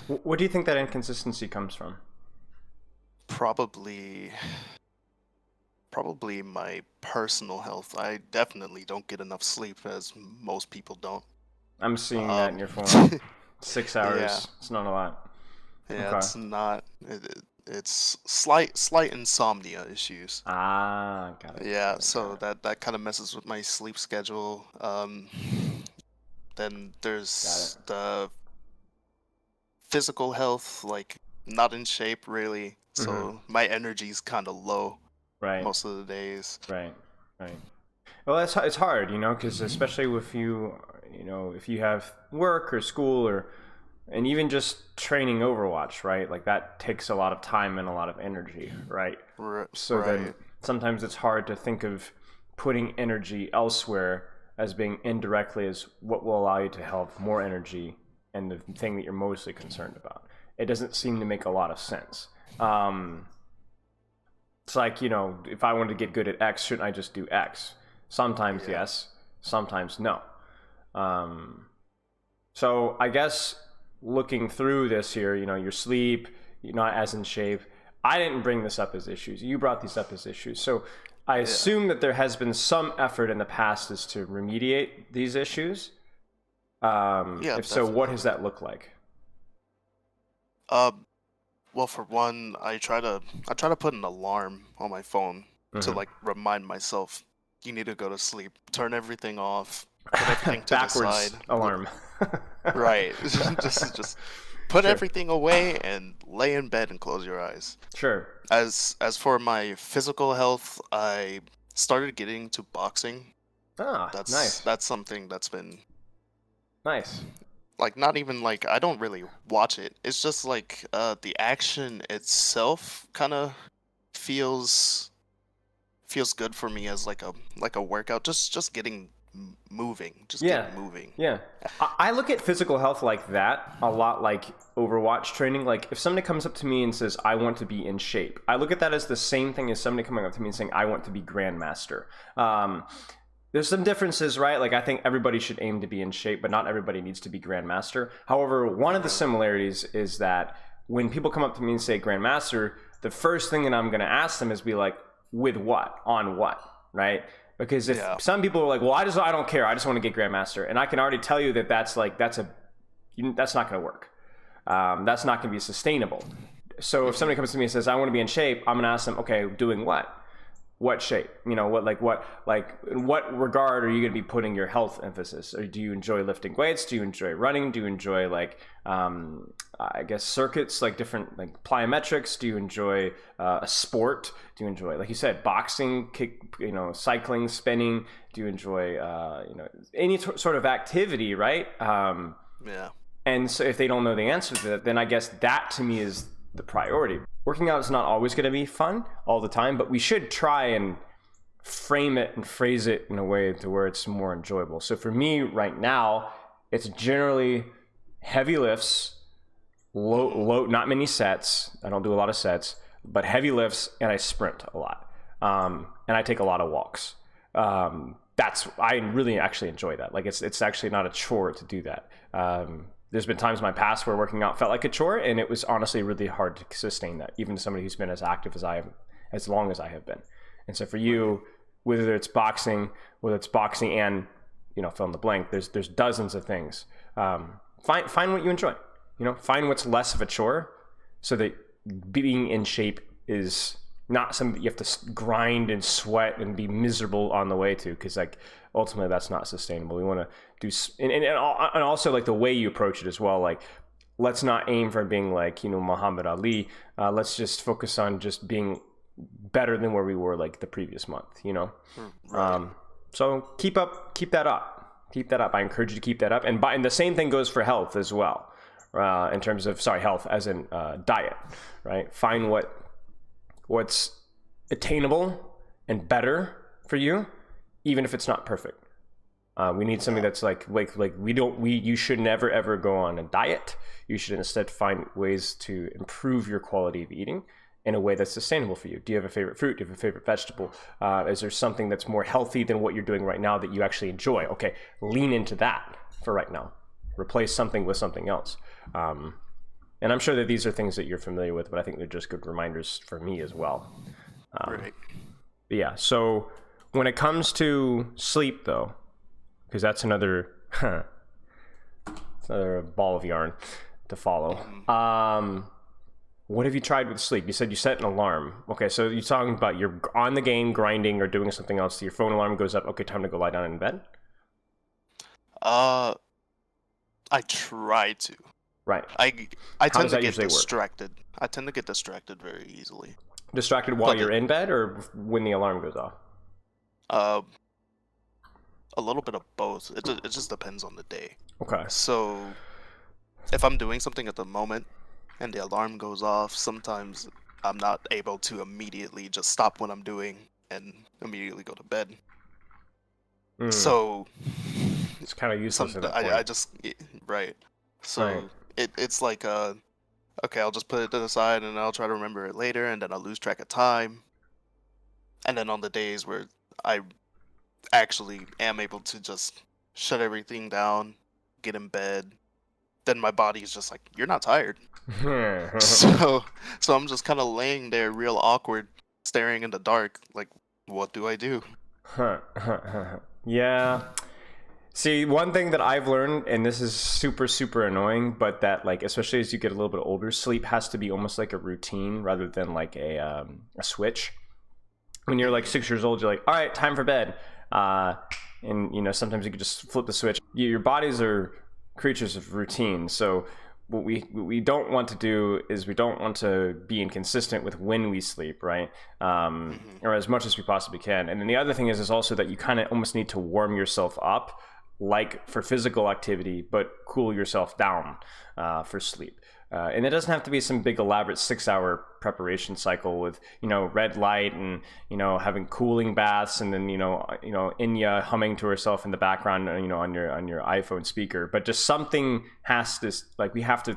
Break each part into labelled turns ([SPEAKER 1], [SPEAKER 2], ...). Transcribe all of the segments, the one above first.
[SPEAKER 1] What do you think that inconsistency comes from?
[SPEAKER 2] Probably, probably my personal health. I definitely don't get enough sleep, as most people don't.
[SPEAKER 1] I'm seeing that in
[SPEAKER 2] Um,
[SPEAKER 1] your form. 6
[SPEAKER 2] yeah,
[SPEAKER 1] hours. It's not a lot.
[SPEAKER 2] yeah,
[SPEAKER 1] Okay.
[SPEAKER 2] it's not. It's slight insomnia issues.
[SPEAKER 1] Ah, got it.
[SPEAKER 2] Yeah,
[SPEAKER 1] Got it.
[SPEAKER 2] so
[SPEAKER 1] Got it.
[SPEAKER 2] that kind of messes with my sleep schedule. Then
[SPEAKER 1] Got it.
[SPEAKER 2] there's the physical health, like not in shape really.
[SPEAKER 1] Mm-hmm.
[SPEAKER 2] So my energy's kind of low
[SPEAKER 1] Right.
[SPEAKER 2] most of the days.
[SPEAKER 1] Right. Right. Well, it's hard, because especially with you, if you have work or school or and even just training Overwatch, right? Like that takes a lot of time and a lot of energy, right? So then
[SPEAKER 2] Right.
[SPEAKER 1] sometimes it's hard to think of putting energy elsewhere as being indirectly as what will allow you to have more energy and the thing that you're mostly concerned about. It doesn't seem to make a lot of sense. Um, it's like, if I wanted to get good at X, shouldn't I just do X? Sometimes
[SPEAKER 2] Yeah.
[SPEAKER 1] yes, sometimes no. Um, so I guess looking through this here, your sleep, you're not as in shape. I didn't bring this up as issues. You brought these up as issues. So I
[SPEAKER 2] Yeah.
[SPEAKER 1] assume that there has been some effort in the past as to remediate these issues.
[SPEAKER 2] Yeah,
[SPEAKER 1] If so, what does
[SPEAKER 2] definitely.
[SPEAKER 1] that look like?
[SPEAKER 2] Uh, well, for one, I try to put an alarm on my phone to
[SPEAKER 1] Hmm.
[SPEAKER 2] like remind myself you need to go to sleep. Turn everything off. Put everything to the
[SPEAKER 1] Backwards
[SPEAKER 2] side.
[SPEAKER 1] alarm.
[SPEAKER 2] Right. Just put
[SPEAKER 1] Sure.
[SPEAKER 2] everything away and lay in bed and close your eyes.
[SPEAKER 1] Sure.
[SPEAKER 2] As for my physical health, I started getting into boxing.
[SPEAKER 1] Ah, nice.
[SPEAKER 2] That's something that's been
[SPEAKER 1] Nice.
[SPEAKER 2] like not even like I don't really watch it. It's just like the action itself kind of feels feels good for me as like a workout. Just getting moving, just
[SPEAKER 1] Yeah,
[SPEAKER 2] getting moving.
[SPEAKER 1] yeah. I look at physical health like that a lot, like Overwatch training. Like if somebody comes up to me and says, "I want to be in shape," I look at that as the same thing as somebody coming up to me and saying, "I want to be Grandmaster." Um, there's some differences, right? Like I think everybody should aim to be in shape, but not everybody needs to be Grandmaster. However, one of the
[SPEAKER 2] Right.
[SPEAKER 1] similarities is that when people come up to me and say Grandmaster, the first thing that I'm going to ask them is be like, "With what? On what?" Right? Because if
[SPEAKER 2] Yeah.
[SPEAKER 1] some people are like, well, I don't care, I just want to get Grandmaster, and I can already tell you that that's not going to work. That's not going to be sustainable. So if
[SPEAKER 2] Hmm.
[SPEAKER 1] somebody comes to me and says, I want to be in shape, I'm going to ask them, okay, doing what? What shape? In what regard are you going to be putting your health emphasis? Or do you enjoy lifting weights? Do you enjoy running? Do you enjoy I guess circuits, like different like plyometrics? Do you enjoy a sport? Do you enjoy, like you said, boxing, kick, cycling, spinning? Do you enjoy any sort of activity, right?
[SPEAKER 2] Yeah.
[SPEAKER 1] And so if they don't know the answer to that, then I guess that to me is the priority. Working out is not always going to be fun all the time, but we should try and frame it and phrase it in a way to where it's more enjoyable. So for me right now, it's generally heavy lifts,
[SPEAKER 2] Hmm.
[SPEAKER 1] not many sets. I don't do a lot of sets, but heavy lifts, and I sprint a lot. And I take a lot of walks. I really actually enjoy that. Like it's actually not a chore to do that. There's been times in my past where working out felt like a chore, and it was honestly really hard to sustain that, even to somebody who's been as active as I have, as long as I have been. And so for
[SPEAKER 2] Right.
[SPEAKER 1] you, whether it's boxing and fill in the blank, there's dozens of things. Find what you enjoy. Find what's less of a chore, so that being in shape is not something that you have to grind and sweat and be miserable on the way to, because like ultimately that's not sustainable. We want to do and also like the way you approach it as well. Like let's not aim for being like Muhammad Ali. Let's just focus on just being better than where we were like the previous month.
[SPEAKER 2] Right.
[SPEAKER 1] um, so keep that up, I encourage you to keep that up. And the same thing goes for health as well, in terms of, sorry, health as in diet, right? Find what's attainable and better for you, even if it's not perfect. We need something
[SPEAKER 2] Yeah.
[SPEAKER 1] that's like you should never ever go on a diet. You should instead find ways to improve your quality of eating in a way that's sustainable for you. Do you have a favorite fruit? Do you have a favorite vegetable? Is there something that's more healthy than what you're doing right now that you actually enjoy? Okay, lean into that for right now. Replace something with something else. Um, And I'm sure that these are things that you're familiar with, but I think they're just good reminders for me as well.
[SPEAKER 2] Right.
[SPEAKER 1] But yeah, so when it comes to sleep, though, because that's another it's another ball of yarn to follow. What have you tried with sleep? You said you set an alarm. Okay, so you're talking about you're on the game, grinding, or doing something else. Your phone alarm goes up. Okay, time to go lie down in bed.
[SPEAKER 2] I try to.
[SPEAKER 1] Right.
[SPEAKER 2] I tend
[SPEAKER 1] does that
[SPEAKER 2] to get
[SPEAKER 1] usually work?
[SPEAKER 2] distracted. I tend to get distracted very easily.
[SPEAKER 1] Distracted while
[SPEAKER 2] But
[SPEAKER 1] you're in bed, or when the alarm goes off?
[SPEAKER 2] A little bit of both. It just depends on the day.
[SPEAKER 1] Okay.
[SPEAKER 2] So if I'm doing something at the moment and the alarm goes off, sometimes I'm not able to immediately just stop what I'm doing and immediately go to bed. So
[SPEAKER 1] it's kind of useless at that point.
[SPEAKER 2] I just right. So it's like okay, I'll just put it to the side and I'll try to remember it later, and then I'll lose track of time. And then on the days where I actually am able to just shut everything down, get in bed, then my body is just like, you're not tired. So I'm just kind of laying there real awkward, staring in the dark, like, what do I do?
[SPEAKER 1] Yeah. See, one thing that I've learned, and this is super, super annoying, but that, like, especially as you get a little bit older, sleep has to be almost like a routine rather than like a switch. When you're like 6 years old, you're like, all right, time for bed. And, you know, sometimes you can just flip the switch. Your bodies are creatures of routine. So what we don't want to do is we don't want to be inconsistent with when we sleep, right? Or as much as we possibly can. And then the other thing is also that you kind of almost need to warm yourself up, like for physical activity, but cool yourself down for sleep. And it doesn't have to be some big elaborate 6-hour preparation cycle with, you know, red light and, you know, having cooling baths and then, you know, Inya humming to herself in the background, you know, on your iPhone speaker. But just something has to, like, we have to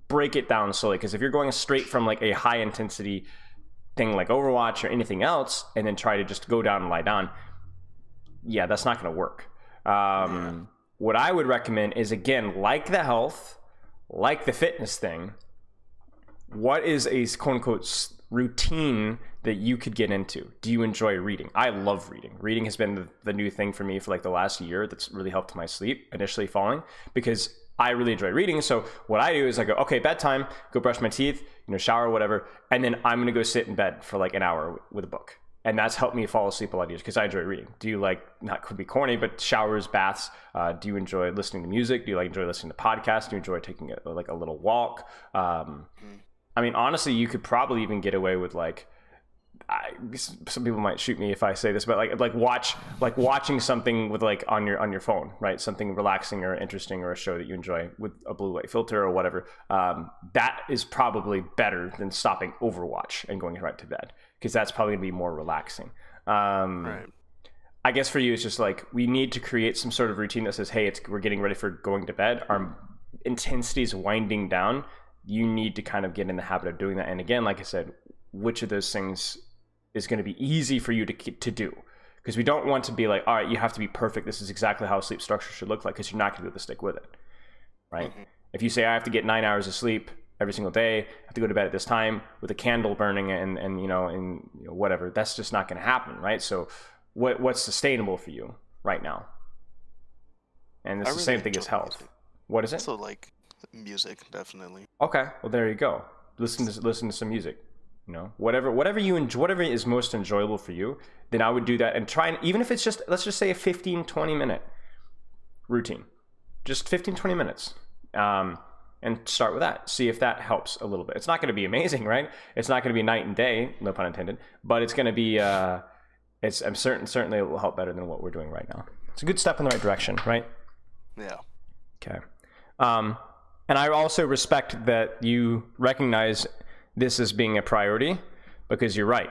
[SPEAKER 1] break it down slowly, because if you're going straight from like a high intensity thing like Overwatch or anything else and then try to just go down and lie down, yeah, that's not going to work. What I would recommend is, again, like the health, like the fitness thing, what is a quote unquote routine that you could get into? Do you enjoy reading? I love reading. Reading has been the new thing for me for like the last year. That's really helped my sleep initially falling, because I really enjoy reading. So what I do is I go, okay, bedtime, go brush my teeth, you know, shower, whatever. And then I'm going to go sit in bed for like an hour with a book. And that's helped me fall asleep a lot easier because I enjoy reading. Do you like, not could be corny, but showers, baths? Do you enjoy listening to music? Do you like enjoy listening to podcasts? Do you enjoy taking a little walk? I mean, honestly, you could probably even get away with like, some people might shoot me if I say this, but watching something with like on your phone, right? Something relaxing or interesting, or a show that you enjoy with a blue light filter or whatever. That is probably better than stopping Overwatch and going right to bed, because that's probably gonna be more relaxing.
[SPEAKER 2] Right.
[SPEAKER 1] I guess for you, it's just like we need to create some sort of routine that says, hey, we're getting ready for going to bed. Our intensity is winding down. You need to kind of get in the habit of doing that. And again, like I said, which of those things is going to be easy for you to do? Because we don't want to be like, all right, you have to be perfect. This is exactly how sleep structure should look like, because you're not going to be able to stick with it, right? If you say I have to get 9 hours of sleep every single day, I have to go to bed at this time with a candle burning and whatever, that's just not going to happen, right? So what's sustainable for you right now? And it's the same thing as health. Music. What is it?
[SPEAKER 2] So like music, definitely.
[SPEAKER 1] Okay, well there you go. Listen to some music. You know, whatever you enjoy, whatever is most enjoyable for you, then I would do that and try. And even if it's just, let's just say a 15-20 minute routine, just 15-20 minutes, and start with that. See if that helps a little bit. It's not going to be amazing, right? It's not going to be night and day, no pun intended, but it's going to be. I'm certainly it will help better than what we're doing right now. It's a good step in the right direction, right?
[SPEAKER 2] Yeah.
[SPEAKER 1] Okay. And I also respect that you recognize this as being a priority, because you're right.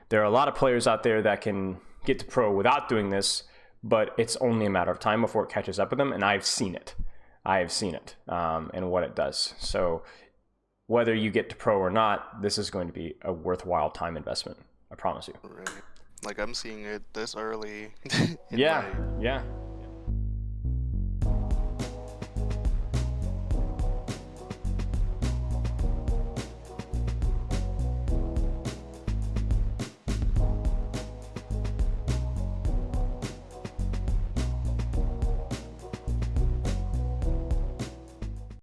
[SPEAKER 1] There are a lot of players out there that can get to pro without doing this, but it's only a matter of time before it catches up with them. And I've seen it. And what it does. So whether you get to pro or not, this is going to be a worthwhile time investment. I promise you.
[SPEAKER 2] Right. Like I'm seeing it this early.
[SPEAKER 1] Yeah.